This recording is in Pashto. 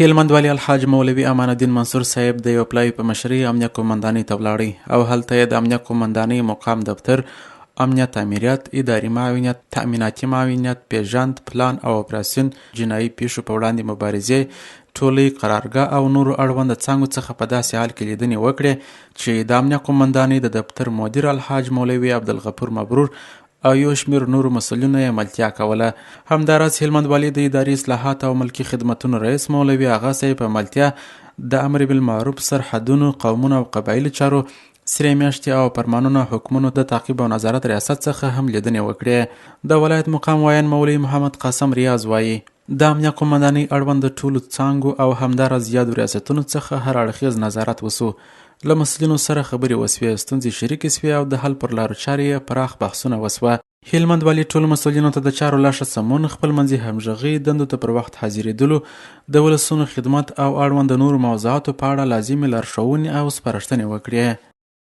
هلمند والي الحاج مولوي امان الدین منصور صاحب د یو پلای په مشرۍ امنیه قوماندانۍ ته ولاړی او هلته یې د امنیه قوماندانۍ مقام دفتر، امنیت امریت، اداري معاونیت، تأمیناتي معاونیت، پیژند، پلان او اپراسیون، جنایي پیښو په وړاندې مبارزې، ټولۍ، قرارګاه او نورو اړوند څانګو څخه په داسې حال کې لیدنې وکړې چې د امنیه قوماندانۍ د دفتر مدیر الحاج مولوي عبدالغفور مبرور او یو شمېر نورو مسؤلینو یې ملتیا کوله. همداراز هلمند والي د اداري اصلاحات او ملکي خدمتونو رئیس مولوي اغا صاحب په ملتیا د امر بالمعروف، سرحدونو، قومونو او قبایلي چارو، سرې میاشتې او فرمانونو حکمونو د تعقیب او نظارت ریاست څخه هم لیدنې وکړې. د ولایت مقام وایان مولوي محمد قاسم ریاض وایي د امنیه قوماندانۍ اړوند د ټولو څانګو او همداراز یادو ریاستونو څخه هر اړخیز نظارت وسو. له مسؤلینو سره خبرې وسوې، ستونزې شریکې سوې او د حل پر لارو چارې یې پراخ بحثونه وسوه. هلمند والي ټولو مسؤلینو ته د چارو لا ښه سمون، خپل منځي همغږۍ، دندو ته پر وخت حاضرېدلو، د ولسونو خدمت او اړوند نورو موضوعاتو په اړه لازمې لارښوونې او سپارښتنې وکړې.